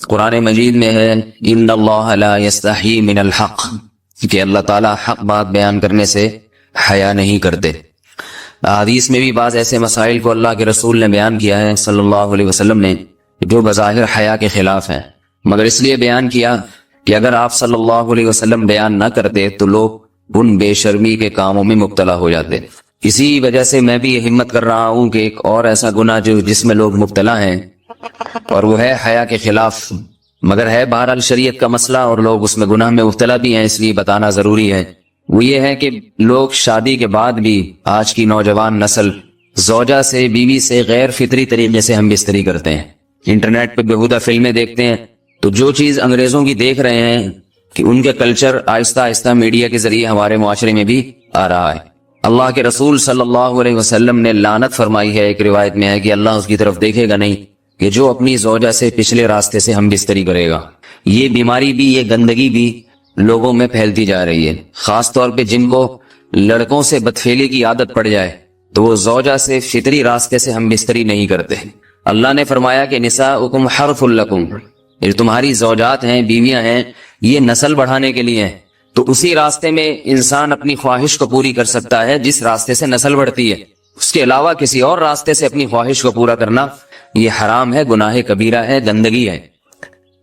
قرآن مجید میں ہے ان اللہ لا یستحی من الحق، کہ اللہ تعالیٰ حق بات بیان کرنے سے حیا نہیں کرتے۔ حدیث میں بھی بعض ایسے مسائل کو اللہ کے رسول نے بیان کیا ہے صلی اللہ علیہ وسلم نے جو بظاہر حیا کے خلاف ہیں، مگر اس لیے بیان کیا کہ اگر آپ صلی اللہ علیہ وسلم بیان نہ کرتے تو لوگ ان بے شرمی کے کاموں میں مبتلا ہو جاتے۔ اسی وجہ سے میں بھی یہ ہمت کر رہا ہوں کہ ایک اور ایسا گناہ جس میں لوگ مبتلا ہیں اور وہ ہے حیا کے خلاف، مگر ہے بہرحال شریعت کا مسئلہ اور لوگ اس میں گناہ میں مبتلا بھی ہیں، اس لیے بتانا ضروری ہے۔ وہ یہ ہے کہ لوگ شادی کے بعد بھی آج کی نوجوان نسل زوجہ سے، بیوی سے غیر فطری طریقے سے ہم بستری کرتے ہیں، انٹرنیٹ پہ بےہودہ فلمیں دیکھتے ہیں، تو جو چیز انگریزوں کی دیکھ رہے ہیں کہ ان کے کلچر آہستہ آہستہ میڈیا کے ذریعے ہمارے معاشرے میں بھی آ رہا ہے۔ اللہ کے رسول صلی اللہ علیہ وسلم نے لعنت فرمائی ہے، ایک روایت میں ہے کہ اللہ اس کی طرف دیکھے گا نہیں کہ جو اپنی زوجہ سے پچھلے راستے سے ہم بستری کرے گا۔ یہ بیماری بھی، یہ گندگی بھی لوگوں میں پھیلتی جا رہی ہے، خاص طور پہ جن کو لڑکوں سے بدفعلی کی عادت پڑ جائے تو وہ زوجہ سے فطری راستے سے ہم بستری نہیں کرتے۔ اللہ نے فرمایا کہ نساؤکم حرث لکم، یہ تمہاری زوجات ہیں، بیویاں ہیں، یہ نسل بڑھانے کے لیے ہیں، تو اسی راستے میں انسان اپنی خواہش کو پوری کر سکتا ہے جس راستے سے نسل بڑھتی ہے۔ اس کے علاوہ کسی اور راستے سے اپنی خواہش کو پورا کرنا یہ حرام ہے، گناہ کبیرہ ہے، گندگی ہے۔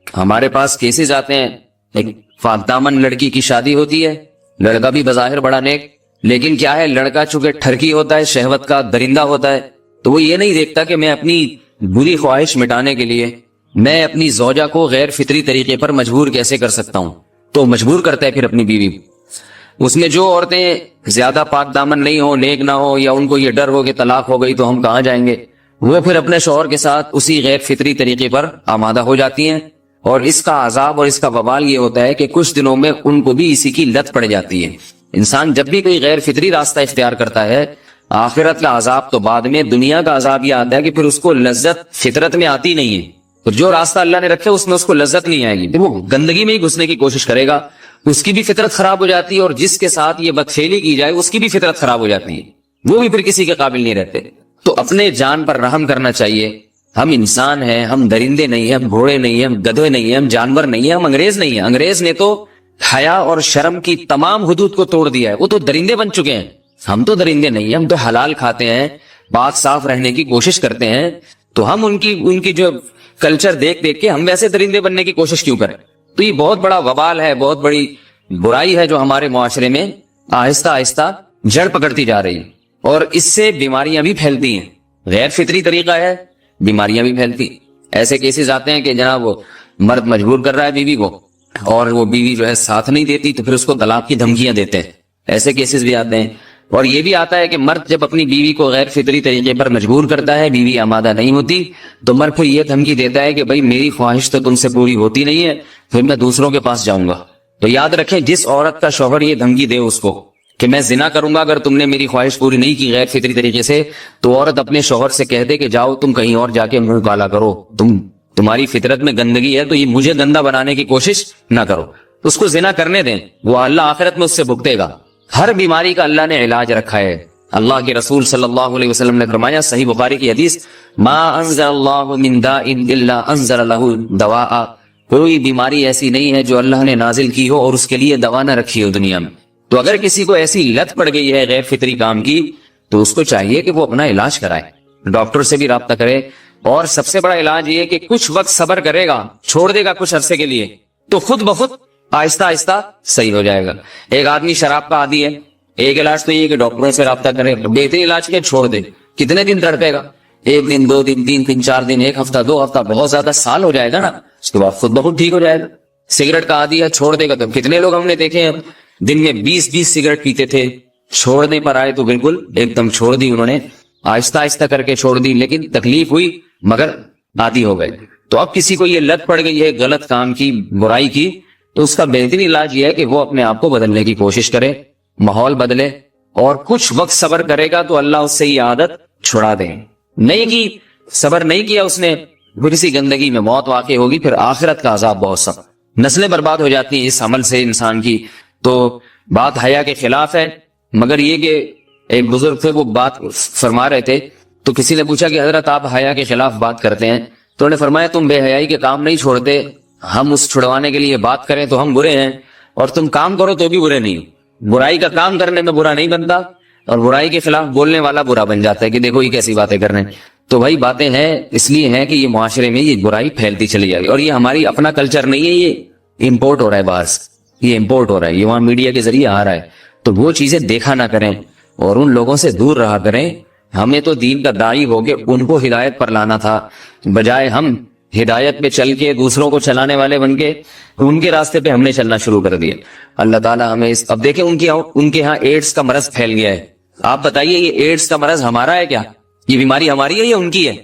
ہمارے پاس کیسز آتے ہیں، ایک پاک دامن لڑکی کی شادی ہوتی ہے، لڑکا بھی بظاہر بڑا نیک، لیکن کیا ہے، لڑکا چونکہ ٹھرکی ہوتا ہے، شہوت کا درندہ ہوتا ہے، تو وہ یہ نہیں دیکھتا کہ میں اپنی بری خواہش مٹانے کے لیے میں اپنی زوجہ کو غیر فطری طریقے پر مجبور کیسے کر سکتا ہوں، تو مجبور کرتا ہے پھر اپنی بیوی۔ اس میں جو عورتیں زیادہ پاک دامن نہیں ہو، نیک نہ ہو، یا ان کو یہ ڈر ہو کہ طلاق ہو گئی تو ہم کہاں جائیں گے، وہ پھر اپنے شوہر کے ساتھ اسی غیر فطری طریقے پر آمادہ ہو جاتی ہیں، اور اس کا عذاب اور اس کا وبال یہ ہوتا ہے کہ کچھ دنوں میں ان کو بھی اسی کی لت پڑ جاتی ہے۔ انسان جب بھی کوئی غیر فطری راستہ اختیار کرتا ہے، آخرت کا عذاب تو بعد میں، دنیا کا عذاب یہ آتا ہے کہ پھر اس کو لذت فطرت میں آتی نہیں ہے، تو جو راستہ اللہ نے رکھے اس میں اس کو لذت نہیں آئے گی، وہ گندگی میں ہی گھسنے کی کوشش کرے گا، اس کی بھی فطرت خراب ہو جاتی ہے، اور جس کے ساتھ یہ بدفعلی کی جائے اس کی بھی فطرت خراب ہو جاتی ہے، وہ بھی پھر کسی کے قابل نہیں رہتے۔ تو اپنے جان پر رحم کرنا چاہیے۔ ہم انسان ہیں، ہم درندے نہیں ہیں، ہم گھوڑے نہیں ہیں، ہم گدھے نہیں ہیں، ہم جانور نہیں ہیں، ہم انگریز نہیں ہیں۔ انگریز نے تو حیا اور شرم کی تمام حدود کو توڑ دیا ہے، وہ تو درندے بن چکے ہیں۔ ہم تو درندے نہیں ہیں، ہم تو حلال کھاتے ہیں، پاک صاف رہنے کی کوشش کرتے ہیں، تو ہم ان کی جو کلچر دیکھ کے ہم ویسے درندے بننے کی کوشش کیوں کریں؟ تو یہ بہت بڑا وبال ہے، بہت بڑی برائی ہے جو ہمارے معاشرے میں آہستہ آہستہ جڑ پکڑتی جا رہی ہے، اور اس سے بیماریاں بھی پھیلتی ہیں۔ غیر فطری طریقہ ہے، بیماریاں بھی پھیلتی۔ ایسے کیسز آتے ہیں کہ جناب وہ مرد مجبور کر رہا ہے بیوی کو، اور وہ بیوی جو ہے ساتھ نہیں دیتی تو پھر اس کو طلاق کی دھمکیاں دیتے ہیں، ایسے کیسز بھی آتے ہیں۔ اور یہ بھی آتا ہے کہ مرد جب اپنی بیوی کو غیر فطری طریقے پر مجبور کرتا ہے، بیوی آمادہ نہیں ہوتی، تو مرد پھر یہ دھمکی دیتا ہے کہ بھائی میری خواہش تو تم سے پوری ہوتی نہیں ہے، پھر میں دوسروں کے پاس جاؤں گا۔ تو یاد رکھیں، جس عورت کا شوہر یہ دھمکی دے اس کو کہ میں زنا کروں گا اگر تم نے میری خواہش پوری نہیں کی غیر فطری طریقے سے، تو عورت اپنے شوہر سے کہہ دے کہ جاؤ تم کہیں اور جا کے منہ کالا کرو، تمہاری فطرت میں گندگی ہے تو یہ مجھے گندا بنانے کی کوشش نہ کرو، اس کو زنا کرنے دیں، وہ اللہ آخرت میں اس سے بھگتے گا۔ ہر بیماری کا اللہ نے علاج رکھا ہے۔ اللہ کے رسول صلی اللہ علیہ وسلم نے فرمایا، صحیح بخاری کی حدیث، ما انزل اللہ من داء الا انزل له دواء، کوئی بیماری ایسی نہیں ہے جو اللہ نے نازل کی ہو اور اس کے لیے دوا نہ رکھی ہو دنیا میں۔ تو اگر کسی کو ایسی لت پڑ گئی ہے غیر فطری کام کی، تو اس کو چاہیے کہ وہ اپنا علاج کرائے، ڈاکٹر سے بھی رابطہ کرے، اور سب سے بڑا علاج یہ کہ کچھ وقت صبر کرے گا، چھوڑ دے گا کچھ عرصے کے لیے، تو خود بخود آہستہ آہستہ صحیح ہو جائے گا۔ ایک آدمی شراب کا عادی ہے، ایک علاج تو یہ کہ ڈاکٹروں سے رابطہ کرے، بہترین علاج کیا، چھوڑ دے۔ کتنے دن تڑپے گا؟ 1 دن، 2 دن، 3 دن، 4 دن، 1 ہفتہ، 2 ہفتہ، بہت زیادہ سال ہو جائے گا نا، اس کے بعد خود بخود ٹھیک ہو جائے گا۔ سگریٹ کا عادی ہے، چھوڑ دے گا، تو کتنے لوگ ہم نے دیکھے ہیں دن میں 20 سگریٹ پیتے تھے، چھوڑنے پر آئے تو بالکل ایک دم چھوڑ دی انہوں نے، آہستہ آہستہ کر کے چھوڑ دی، لیکن تکلیف ہوئی مگر عادی ہو گئے۔ تو اب کسی کو یہ لت پڑ گئی ہے غلط کام کی، برائی کی، تو اس کا بہترین علاج یہ ہے کہ وہ اپنے آپ کو بدلنے کی کوشش کرے، ماحول بدلے، اور کچھ وقت صبر کرے گا تو اللہ اس سے یہ عادت چھڑا دے۔ نہیں کی، صبر نہیں کیا اس نے، پھر اسی گندگی میں موت واقع ہوگی، پھر آخرت کا عذاب بہت سخت، نسلیں برباد ہو جاتی ہیں اس عمل سے انسان کی۔ تو بات حیا کے خلاف ہے، مگر یہ کہ ایک بزرگ تھے وہ بات فرما رہے تھے، تو کسی نے پوچھا کہ حضرت آپ حیا کے خلاف بات کرتے ہیں، تو انہوں نے فرمایا تم بے حیائی کے کام نہیں چھوڑتے, ہم اس چھڑوانے کے لیے بات کریں تو ہم برے ہیں, اور تم کام کرو تو بھی برے نہیں. برائی کا کام کرنے میں برا نہیں بنتا, اور برائی کے خلاف بولنے والا برا بن جاتا ہے کہ دیکھو یہ کیسی باتیں کر رہے ہیں. تو بھائی باتیں ہیں اس لیے ہیں کہ یہ معاشرے میں یہ برائی پھیلتی چلی جائے گی, اور یہ ہماری اپنا کلچر نہیں ہے, یہ امپورٹ ہو رہا ہے باہر سے, یہ امپورٹ ہو رہا ہے, یہ وہاں میڈیا کے ذریعے آ رہا ہے. تو وہ چیزیں دیکھا نہ کریں اور ان لوگوں سے دور رہا کریں. ہمیں تو دین کا داعی ہو کے ان کو ہدایت پر لانا تھا, بجائے ہم ہدایت پہ چل کے دوسروں کو چلانے والے بن کے ان کے راستے پہ ہم نے چلنا شروع کر دیا. اللہ تعالیٰ ہمیں اب دیکھیں ان کے ہاں ایڈس کا مرض پھیل گیا ہے. آپ بتائیے یہ ایڈس کا مرض ہمارا ہے کیا؟ یہ بیماری ہماری ہے یا ان کی ہے؟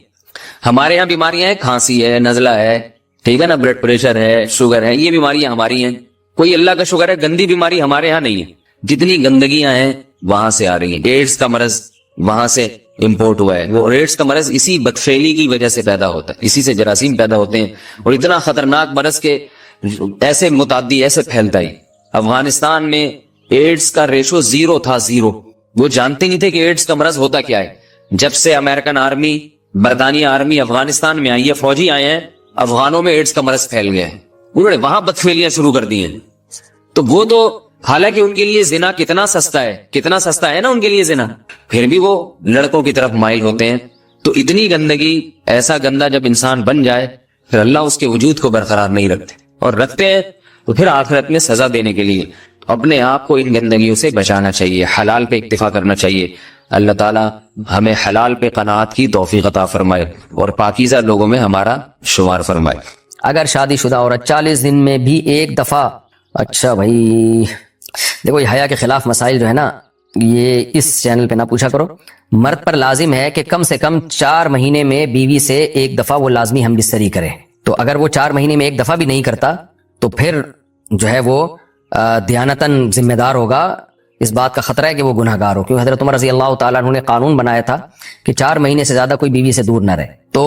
ہمارے یہاں بیماریاں ہیں, کھانسی ہے, نزلہ ہے, ٹھیک ہے نا, بلڈ پریشر ہے, شوگر ہے, یہ بیماریاں ہماری ہیں. کوئی اللہ کا شکر ہے گندی بیماری ہمارے یہاں نہیں ہے. جتنی گندگیاں ہیں وہاں سے آ رہی ہیں. ایڈس کا مرض وہاں سے امپورٹ ہوا ہے. وہ ایڈس کا مرض اسی بدفعلی کی وجہ سے پیدا ہوتا ہے, اسی سے جراثیم پیدا ہوتے ہیں, اور اتنا خطرناک مرض کے ایسے متعدی ایسے پھیلتا ہے. افغانستان میں ایڈس کا ریشو 0 تھا, 0. وہ جانتے نہیں تھے کہ ایڈس کا مرض ہوتا کیا ہے. جب سے امریکن آرمی, برطانیہ آرمی افغانستان میں آئی ہے, فوجی آئے ہیں, افغانوں میں ایڈس کا مرض پھیل گیا ہے. انہوں نے وہاں بدفعلیاں شروع کر دی ہیں. تو وہ تو حالانکہ ان کے لیے زنا کتنا سستا ہے, کتنا سستا ہے نا ان کے لیے زنا, پھر بھی وہ لڑکوں کی طرف مائل ہوتے ہیں. تو اتنی گندگی, ایسا گندا جب انسان بن جائے پھر اللہ اس کے وجود کو برقرار نہیں رکھتے, اور رکھتے ہیں تو پھر آخرت میں سزا دینے کے لیے اپنے آپ کو ان گندگیوں سے بچانا چاہیے, حلال پہ اکتفا کرنا چاہیے. اللہ تعالیٰ ہمیں حلال پہ قناعت کی توفیق عطا فرمائے اور پاکیزہ لوگوں میں ہمارا شمار فرمائے. اگر شادی شدہ عورت 40 دن میں بھی ایک دفعہ, اچھا بھائی دیکھو یہ حیا کے خلاف مسائل جو ہے نا, یہ اس چینل پہ نہ پوچھا کرو. مرد پر لازم ہے کہ کم سے کم 4 مہینے میں بیوی سے ایک دفعہ وہ لازمی ہم بستری کرے. تو اگر وہ 4 مہینے میں ایک دفعہ بھی نہیں کرتا تو پھر جو ہے وہ دیانتاً ذمہ دار ہوگا. اس بات کا خطرہ ہے کہ وہ گناہ گار ہو, کیونکہ حضرت عمر رضی اللہ تعالیٰ عنہ نے قانون بنایا تھا کہ 4 مہینے سے زیادہ کوئی بیوی سے دور نہ رہے. تو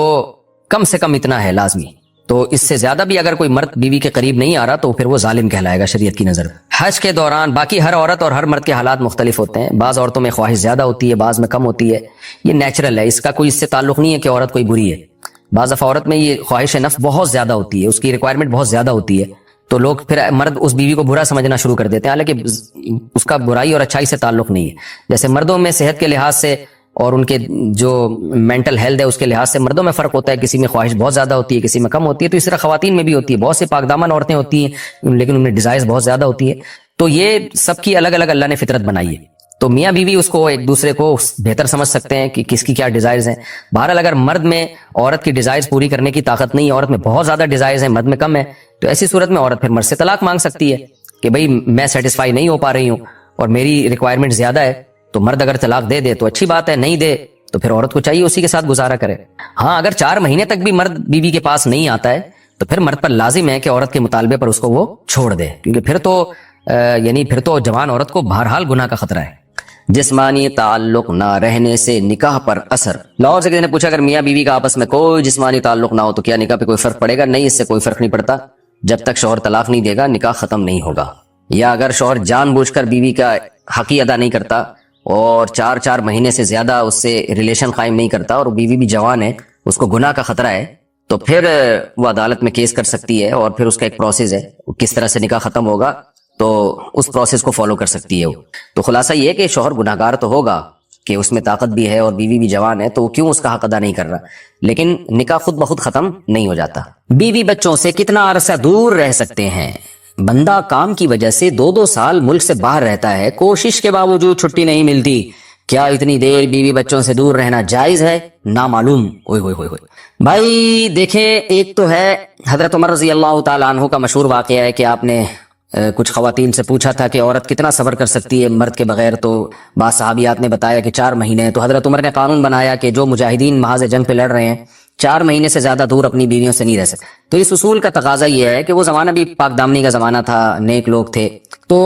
کم سے کم اتنا ہے لازمی. تو اس سے زیادہ بھی اگر کوئی مرد بیوی کے قریب نہیں آ رہا تو پھر وہ ظالم کہلائے گا شریعت کی نظر. حج کے دوران باقی ہر عورت اور ہر مرد کے حالات مختلف ہوتے ہیں. بعض عورتوں میں خواہش زیادہ ہوتی ہے, بعض میں کم ہوتی ہے. یہ نیچرل ہے, اس کا کوئی اس سے تعلق نہیں ہے کہ عورت کوئی بری ہے. بعض دفعہ عورت میں یہ خواہش نفس بہت زیادہ ہوتی ہے, اس کی ریکوائرمنٹ بہت زیادہ ہوتی ہے, تو لوگ پھر مرد اس بیوی کو برا سمجھنا شروع کر دیتے ہیں, حالانکہ اس کا برائی اور اچھائی سے تعلق نہیں ہے. جیسے مردوں میں صحت کے لحاظ سے اور ان کے جو مینٹل ہیلتھ ہے اس کے لحاظ سے مردوں میں فرق ہوتا ہے, کسی میں خواہش بہت زیادہ ہوتی ہے, کسی میں کم ہوتی ہے. تو اس طرح خواتین میں بھی ہوتی ہے, بہت سے پاک دامن عورتیں ہوتی ہیں لیکن ان میں ڈیزائرز بہت زیادہ ہوتی ہے. تو یہ سب کی الگ الگ اللہ نے فطرت بنائی ہے. تو میاں بیوی اس کو ایک دوسرے کو بہتر سمجھ سکتے ہیں کہ کس کی کیا ڈیزائرز ہیں. بہرحال اگر مرد میں عورت کی ڈیزائرز پوری کرنے کی طاقت نہیں ہے, عورت میں بہت زیادہ ڈیزائرز ہیں, مرد میں کم ہے, تو ایسی صورت میں عورت پھر مرد سے طلاق مانگ سکتی ہے کہ بھئی میں سیٹسفائی نہیں ہو پا رہی ہوں اور میری ریکوائرمنٹ زیادہ ہے. تو مرد اگر طلاق دے دے تو اچھی بات ہے, نہیں دے تو پھر عورت کو چاہیے اسی کے ساتھ گزارا کرے. ہاں اگر 4 مہینے تک بھی مرد بیوی کے پاس نہیں آتا ہے تو پھر مرد پر لازم ہے کہ عورت کے مطالبے پر اس کو وہ چھوڑ دے, کیونکہ پھر تو جوان عورت کو بہرحال گناہ کا خطرہ ہے. جسمانی تعلق نہ رہنے سے نکاح پر اثر. لاہور سے کسی نے پوچھا اگر میاں بیوی کا آپس میں کوئی جسمانی تعلق نہ ہو تو کیا نکاح پہ کوئی فرق پڑے گا؟ نہیں, اس سے کوئی فرق نہیں پڑتا. جب تک شوہر طلاق نہیں دے گا نکاح ختم نہیں ہوگا. یا اگر شوہر جان بوجھ کر بیوی کا حق ہی ادا نہیں کرتا اور 4 مہینے سے زیادہ اس سے ریلیشن قائم نہیں کرتا اور بیوی بھی جوان ہے, اس کو گناہ کا خطرہ ہے, تو پھر وہ عدالت میں کیس کر سکتی ہے اور پھر اس کا ایک پروسیس ہے, کس طرح سے نکاح ختم ہوگا تو اس پروسیس کو فالو کر سکتی ہے وہ. تو خلاصہ یہ ہے کہ شوہر گناہگار تو ہوگا کہ اس میں طاقت بھی ہے اور بیوی بھی جوان ہے, تو وہ کیوں اس کا حق ادا نہیں کر رہا, لیکن نکاح خود بخود ختم نہیں ہو جاتا. بیوی بچوں سے کتنا عرصہ دور رہ سکتے ہیں؟ بندہ کام کی وجہ سے 2 سال ملک سے باہر رہتا ہے, کوشش کے باوجود چھٹی نہیں ملتی, کیا اتنی دیر بیوی بچوں سے دور رہنا جائز ہے؟ نامعلوم. بھائی دیکھیں, ایک تو ہے حضرت عمر رضی اللہ تعالیٰ عنہ کا مشہور واقعہ ہے کہ آپ نے کچھ خواتین سے پوچھا تھا کہ عورت کتنا صبر کر سکتی ہے مرد کے بغیر, تو بعض صحابیات نے بتایا کہ 4 مہینے. تو حضرت عمر نے قانون بنایا کہ جو مجاہدین محاذ جنگ پہ لڑ رہے ہیں 4 مہینے سے زیادہ دور اپنی بیویوں سے نہیں رہ سکتے. تو اس اصول کا تقاضا یہ ہے کہ وہ زمانہ بھی پاک دامنی کا زمانہ تھا, نیک لوگ تھے, تو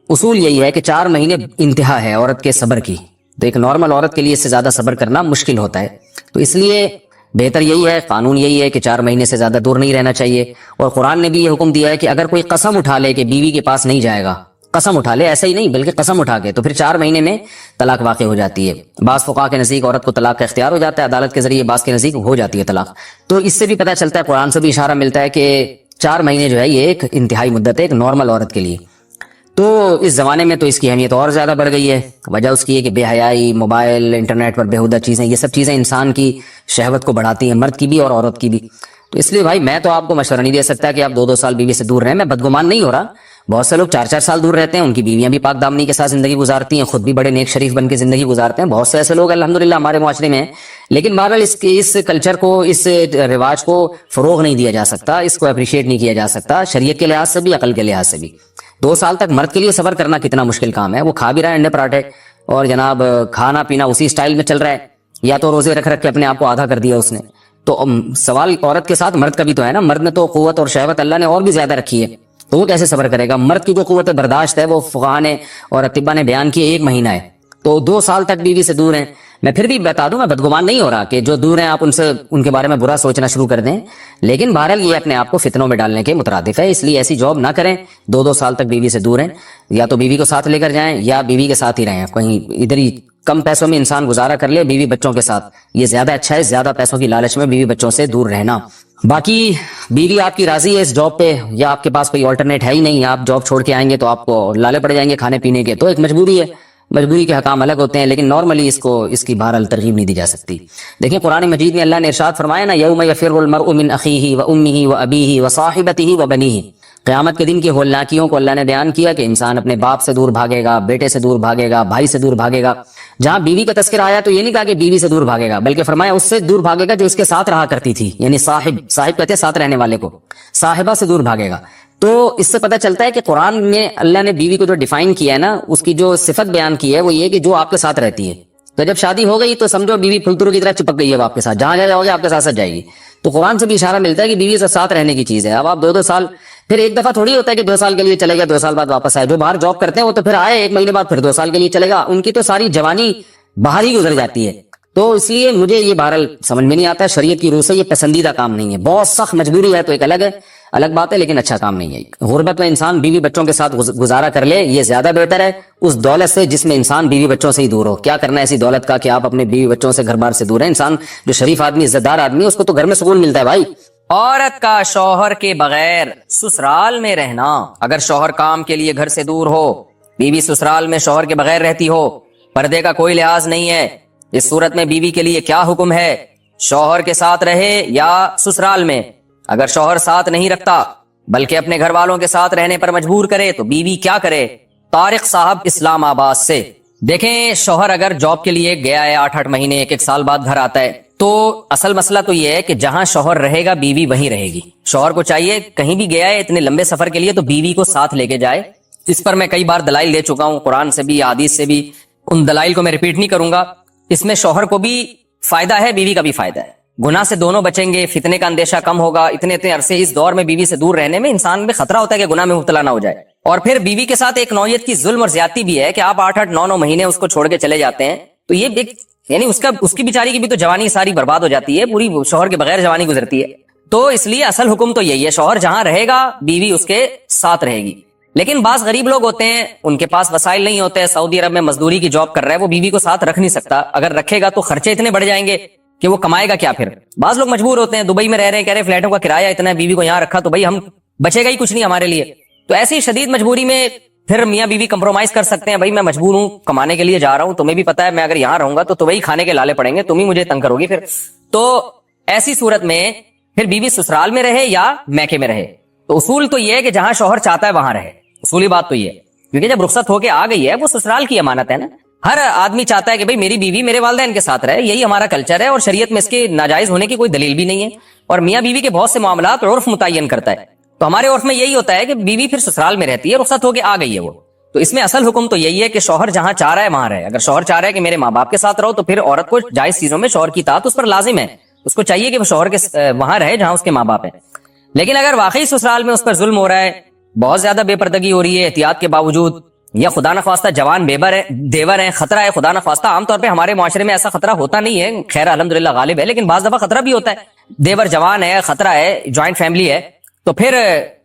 اصول یہی ہے کہ 4 مہینے انتہا ہے عورت کے صبر کی. تو ایک نارمل عورت کے لیے اس سے زیادہ صبر کرنا مشکل ہوتا ہے, تو اس لیے بہتر یہی ہے, قانون یہی ہے کہ 4 مہینے سے زیادہ دور نہیں رہنا چاہیے. اور قرآن نے بھی یہ حکم دیا ہے کہ اگر کوئی قسم اٹھا لے کہ بیوی کے پاس نہیں جائے گا قسم اٹھا لے، ایسا ہی نہیں بلکہ قسم اٹھا کے، تو پھر 4 مہینے میں طلاق واقع ہو جاتی ہے۔ بعض فقہا کے نزدیک عورت کو طلاق کا اختیار ہو جاتا ہے عدالت کے ذریعے، بعض کے نزدیک ہو جاتی ہے طلاق۔ تو اس سے بھی پتہ چلتا ہے، قرآن سے بھی اشارہ ملتا ہے کہ 4 مہینے جو ہے یہ ایک انتہائی مدت ہے ایک نارمل عورت کے لیے۔ تو اس زمانے میں تو اس کی اہمیت اور زیادہ بڑھ گئی ہے۔ وجہ اس کی ہے کہ بے حیائی، موبائل، انٹرنیٹ پر بیہودہ چیزیں، یہ سب چیزیں انسان کی شہوت کو بڑھاتی ہیں، مرد کی بھی اور عورت کی بھی۔ تو اس لیے بھائی میں تو آپ کو مشورہ نہیں دے سکتا کہ آپ 2-2 سال بیوی سے دور رہیں۔ میں بدگمان نہیں ہو رہا، بہت سے لوگ 4-4 سال دور رہتے ہیں، ان کی بیویاں بھی پاک دامنی کے ساتھ زندگی گزارتی ہیں، خود بھی بڑے نیک شریف بن کے زندگی گزارتے ہیں، بہت سے ایسے لوگ الحمدللہ ہمارے معاشرے میں ہیں۔ لیکن بہرحال اس کلچر کو، اس رواج کو فروغ نہیں دیا جا سکتا، اس کو اپریشیٹ نہیں کیا جا سکتا، شریعت کے لحاظ سے بھی، عقل کے لحاظ سے بھی۔ 2 سال تک مرد کے لیے صبر کرنا کتنا مشکل کام ہے۔ وہ کھا بھی رہا ہے انڈے پراٹھے، اور جناب کھانا پینا اسی سٹائل میں چل رہا ہے، یا تو روزے رکھ کے اپنے آپ کو آدھا کر دیا اس نے۔ تو سوال عورت کے ساتھ مرد کا بھی تو ہے نا، مرد نے تو قوت اور شہوت اللہ نے اور بھی زیادہ رکھی ہے، تو وہ کیسے صبر کرے گا؟ مرد کی جو قوت برداشت ہے وہ فقہا نے اور اطباء نے بیان کی 1 مہینہ ہے، تو 2 سال تک بیوی سے دور ہیں۔ میں پھر بھی بتا دوں، میں بدگمان نہیں ہو رہا کہ جو دور ہیں آپ ان کے بارے میں برا سوچنا شروع کر دیں، لیکن بہرحال یہ اپنے آپ کو فتنوں میں ڈالنے کے مترادف ہے، اس لیے ایسی جاب نہ کریں۔ 2-2 سال تک بیوی سے دور ہیں، یا تو بیوی کو ساتھ لے کر جائیں یا بیوی کے ساتھ ہی رہیں، کہیں ادھر ہی کم پیسوں میں انسان گزارا کر لے بیوی بچوں کے ساتھ، یہ زیادہ اچھا ہے، زیادہ پیسوں کی لالچ میں بیوی بچوں سے دور رہنا۔ باقی بیوی آپ کی راضی ہے اس جاب پہ، یا آپ کے پاس کوئی آلٹرنیٹ ہے ہی نہیں، آپ جاب چھوڑ کے آئیں گے تو آپ کو لالے پڑ جائیں گے کھانے پینے کے، تو ایک مجبوری ہے، مجبوری کے حکام الگ ہوتے ہیں، لیکن نارملی اس کی بہرحال ترغیب نہیں دی جا سکتی۔ دیکھیں قرآن مجید میں اللہ نے ارشاد فرمایا نا، یوم یفر المرء من اخیہ وامہ وابیہ وصاحبتہ وبنیہ، قیامت کے دن کی ہولناکیوں کو اللہ نے بیان کیا کہ انسان اپنے باپ سے دور بھاگے گا، بیٹے سے دور بھاگے گا، بھائی سے دور بھاگے گا۔ جہاں بیوی کا تذکرہ آیا تو یہ نہیں کہا کہ بیوی سے دور بھاگے گا، بلکہ فرمایا اس سے دور بھاگے گا جو اس کے ساتھ رہا کرتی تھی، یعنی صاحب کہتے ہیں ساتھ رہنے والے کو، صاحبہ سے دور بھاگے گا۔ تو اس سے پتہ چلتا ہے کہ قرآن میں اللہ نے بیوی کو جو ڈیفائن کیا ہے نا، اس کی جو صفت بیان کی ہے وہ یہ کہ جو آپ کے ساتھ رہتی ہے۔ تو جب شادی ہو گئی تو سمجھو بیوی پھلترو کی طرح چپک گئی ہے آپ کے ساتھ، جہاں جاؤ گے آپ کے ساتھ ساتھ جائے گی۔ تو قرآن سے بھی اشارہ ملتا ہے کہ بیوی سے ساتھ رہنے کی چیز ہے۔ اب آپ 2-2 سال، پھر ایک دفعہ تھوڑی ہوتا ہے کہ 2 سال کے لیے چلے گا 2 سال بعد واپس آئے۔ جو باہر جاب کرتے ہیں وہ تو پھر آئے 1 مہینے بعد پھر 2 سال کے لیے چلے گا، ان کی تو ساری جوانی باہر ہی گزر جاتی ہے۔ تو اس لیے مجھے یہ بہرحال سمجھ میں نہیں آتا ہے، شریعت کی روح سے یہ پسندیدہ کام نہیں ہے، بہت سخت مجبوری ہے تو ایک الگ بات ہے، لیکن اچھا کام نہیں ہے۔ غربت میں انسان بیوی بچوں کے ساتھ گزارا کر لے، یہ زیادہ بہتر ہے اس دولت سے جس میں انسان بیوی بچوں سے ہی دور ہو۔ کیا کرنا ہے ایسی دولت کا کہ آپ اپنے بیوی بچوں سے گھر بار سے دور ہیں؟ انسان جو شریف آدمی، عزت دار آدمی ہے، اس کو تو گھر میں سکون ملتا ہے بھائی۔ عورت کا شوہر کے بغیر سسرال میں رہنا، اگر شوہر کام کے لیے گھر سے دور ہو، بیوی سسرال میں شوہر کے بغیر رہتی ہو، پردے کا کوئی لحاظ نہیں ہے، اس صورت میں بیوی کے لیے کیا حکم ہے؟ شوہر کے ساتھ رہے یا سسرال میں؟ اگر شوہر ساتھ نہیں رکھتا بلکہ اپنے گھر والوں کے ساتھ رہنے پر مجبور کرے تو بیوی کیا کرے؟ طارق صاحب اسلام آباد سے۔ دیکھیں شوہر اگر جاب کے لیے گیا ہے 8-8 مہینے، 1 سال بعد گھر آتا ہے، تو اصل مسئلہ تو یہ ہے کہ جہاں شوہر رہے گا بیوی وہیں رہے گی۔ شوہر کو چاہیے کہیں بھی گیا ہے اتنے لمبے سفر کے لیے تو بیوی کو ساتھ لے کے جائے۔ اس پر میں کئی بار دلائل دے چکا ہوں، قرآن سے بھی حدیث سے بھی، ان دلائل کو میں ریپیٹ نہیں کروں گا۔ اس میں شوہر کو بھی فائدہ ہے، بیوی کا بھی فائدہ ہے، گناہ سے دونوں بچیں گے، فتنے کا اندیشہ کم ہوگا۔ اتنے عرصے اس دور میں بیوی سے دور رہنے میں انسان میں خطرہ ہوتا ہے کہ گناہ میں مبتلا نہ ہو جائے۔ اور پھر بیوی کے ساتھ ایک نوعیت کی ظلم اور زیادتی بھی ہے کہ آپ 8-8 9-9 مہینے اس کو چھوڑ کے چلے جاتے ہیں، تو یہ یعنی اس کی بیچاری کی بھی تو جوانی ساری برباد ہو جاتی ہے، پوری شوہر کے بغیر جوانی گزرتی ہے۔ تو اس لیے اصل حکم تو یہی ہے، شوہر جہاں رہے گا بیوی اس کے ساتھ رہے گی۔ لیکن بعض غریب لوگ ہوتے ہیں، ان کے پاس وسائل نہیں ہوتے، سعودی عرب میں مزدوری کی جاب کر رہا ہے، وہ بیوی کو ساتھ رکھ نہیں سکتا، اگر رکھے گا تو خرچے اتنے بڑھ جائیں گے کہ وہ کمائے گا کیا؟ پھر بعض لوگ مجبور ہوتے ہیں، دبئی میں رہ رہے ہیں، کہہ رہے فلیٹوں کا کرایہ اتنا ہے، بیوی کو یہاں رکھا تو بھائی ہم بچے گا ہی کچھ نہیں ہمارے لیے۔ تو ایسی شدید مجبوری میں پھر میاں بیوی کمپرومائز کر سکتے ہیں، بھائی میں مجبور ہوں، کمانے کے لیے جا رہا ہوں، تمہیں بھی پتا ہے میں اگر یہاں رہوں گا تو وہی کھانے کے لالے پڑیں گے، تم ہی مجھے تنگ کرو گی پھر۔ تو ایسی صورت میں پھر بیوی سسرال میں رہے یا میکے میں رہے؟ تو اصول تو یہ ہے کہ جہاں شوہر چاہتا ہے وہاں رہے، اصولی بات تو یہ ہے، کیونکہ جب رخصت ہو کے آ گئی ہے وہ سسرال کی امانت ہے نا۔ ہر آدمی چاہتا ہے کہ بھئی میری بیوی میرے والدین کے ساتھ رہے، یہی ہمارا کلچر ہے، اور شریعت میں اس کے ناجائز ہونے کی کوئی دلیل بھی نہیں ہے، اور میاں بیوی کے بہت سے معاملات عرف متعین کرتا ہے۔ تو ہمارے عرف میں یہی ہوتا ہے کہ بیوی پھر سسرال میں رہتی ہے، رخصت ہو کے آ گئی ہے وہ، تو اس میں اصل حکم تو یہی ہے کہ شوہر جہاں چاہ رہا ہے وہاں رہے۔ اگر شوہر چاہ رہا ہے کہ میرے ماں باپ کے ساتھ رہو تو پھر عورت کو جائز چیزوں میں شوہر کی اطاعت اس پر لازم ہے، اس کو چاہیے کہ وہ شوہر کے وہاں رہے جہاں اس کے ماں باپ ہیں۔ لیکن اگر واقعی سسرال میں اس پر ظلم ہو رہا ہے، بہت زیادہ بے پردگی ہو رہی ہے احتیاط کے باوجود، یا خدا نخواستہ جوان دیور ہیں، خطرہ ہے خدا نخواستہ، عام طور پہ ہمارے معاشرے میں ایسا خطرہ ہوتا نہیں ہے، خیر الحمدللہ غالب ہے، لیکن بعض دفعہ خطرہ بھی ہوتا ہے، دیور جوان ہے، خطرہ ہے، جوائنٹ فیملی ہے، تو پھر